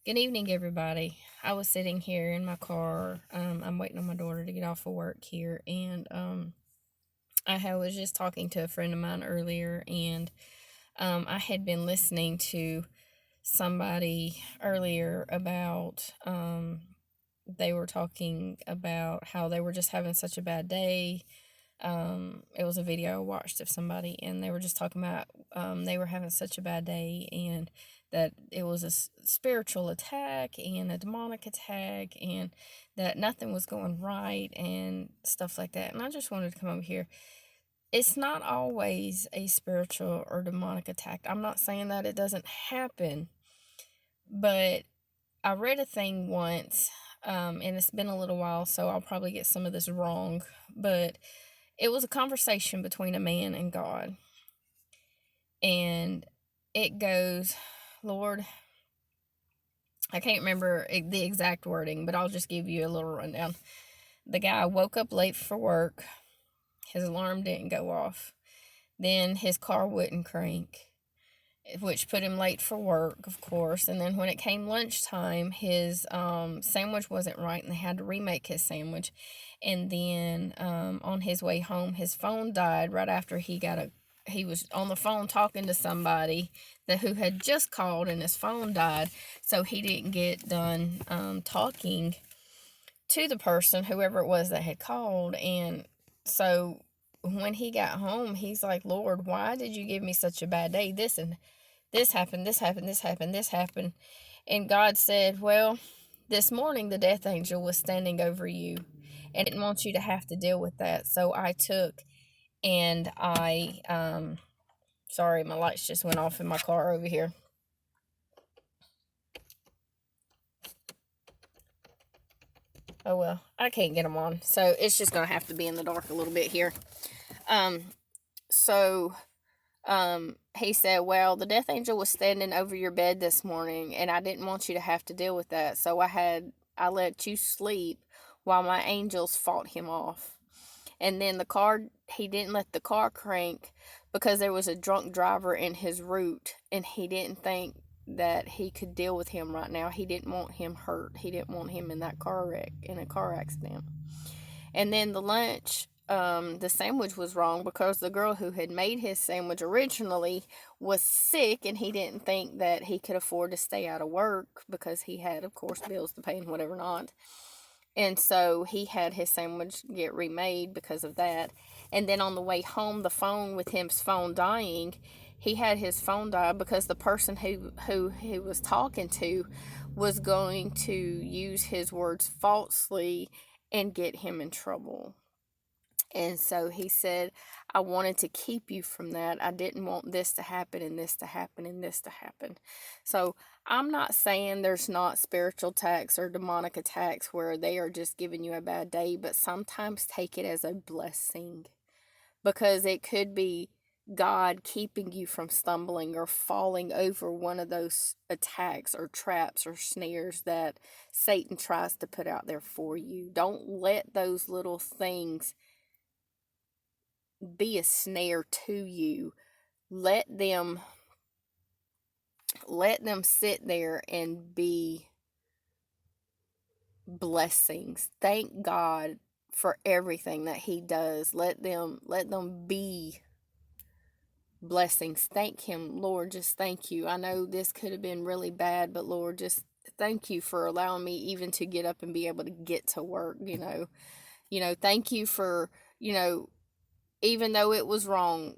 Good evening, everybody. I was sitting here in my car. I'm waiting on my daughter to get off of work here, and was just talking to a friend of mine earlier, and I had been listening to somebody earlier about they were talking about how they were just having such a bad day. It was a video I watched of somebody, and they were just talking about they were having such a bad day, and that it was a spiritual attack and a demonic attack, and that nothing was going right and stuff like that. And I just wanted to come over here. It's not always a spiritual or demonic attack. I'm not saying that it doesn't happen, but I read a thing once, and it's been a little while, so I'll probably get some of this wrong, but it was a conversation between a man and God. And it goes, Lord, I can't remember the exact wording, but I'll just give you a little rundown. The guy woke up late for work. His alarm didn't go off. Then his car wouldn't crank, which put him late for work, of course. And then when it came lunchtime, his sandwich wasn't right, and they had to remake his sandwich. And then on his way home, his phone died right after he was on the phone talking to somebody who had just called, and his phone died, so he didn't get done talking to the person, whoever it was that had called. And so when he got home, he's like, Lord, why did you give me such a bad day? This and this happened, this happened, this happened, this happened. And God said, well, this morning the death angel was standing over you, and I didn't want you to have to deal with that. So I took and sorry, my lights just went off in my car over here. Oh well, I can't get them on, so it's just gonna have to be in the dark a little bit here. Um, so he said, well, the death angel was standing over your bed this morning, and I didn't want you to have to deal with that, so I let you sleep while my angels fought him off. And then he didn't let the car crank because there was a drunk driver in his route, and he didn't think that he could deal with him right now. He didn't want him hurt. He didn't want him in that car wreck, in a car accident. And then the sandwich was wrong because the girl who had made his sandwich originally was sick, and he didn't think that he could afford to stay out of work because he had, of course, bills to pay and whatever not. And so he had his sandwich get remade because of that. And then on the way home, with his phone dying, he had his phone die because the person who he was talking to was going to use his words falsely and get him in trouble. And so he said, I wanted to keep you from that. I didn't want this to happen and this to happen and this to happen. So I'm not saying there's not spiritual attacks or demonic attacks where they are just giving you a bad day, but sometimes take it as a blessing, because it could be God keeping you from stumbling or falling over one of those attacks or traps or snares that Satan tries to put out there for you. Don't let those little things be a snare to you. Let them sit there and be blessings. Thank God for everything that he does. Let them be blessings. Thank him, Lord. Just thank you. I know this could have been really bad, but Lord, just thank you for allowing me even to get up and be able to get to work. Thank you for, even though it was wrong,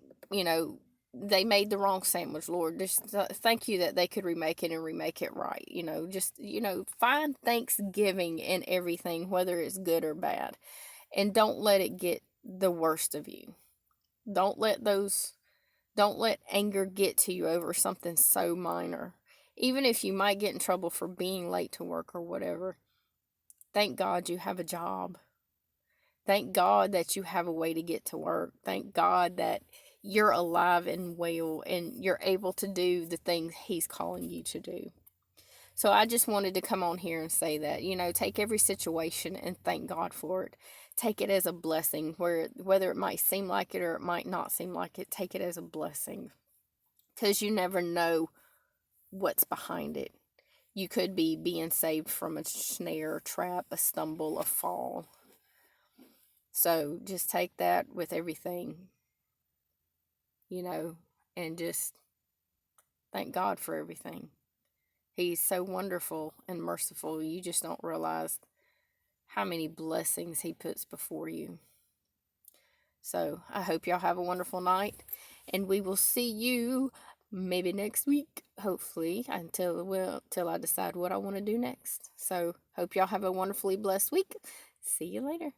they made the wrong sandwich, Lord. Just thank you that they could remake it and remake it right. Find thanksgiving in everything, whether it's good or bad, and don't let it get the worst of you. Don't let anger get to you over something so minor. Even if you might get in trouble for being late to work or whatever, thank God you have a job. Thank God that you have a way to get to work. Thank God that you're alive and well and you're able to do the things he's calling you to do. So I just wanted to come on here and say that, take every situation and thank God for it. Take it as a blessing, whether it might seem like it or it might not seem like it, take it as a blessing. Because you never know what's behind it. you could be being saved from a snare, a trap, a stumble, a fall. So just take that with everything, and just thank God for everything. He's so wonderful and merciful. You just don't realize how many blessings He puts before you. So I hope y'all have a wonderful night, and we will see you maybe next week, hopefully, till I decide what I want to do next. So hope y'all have a wonderfully blessed week. See you later.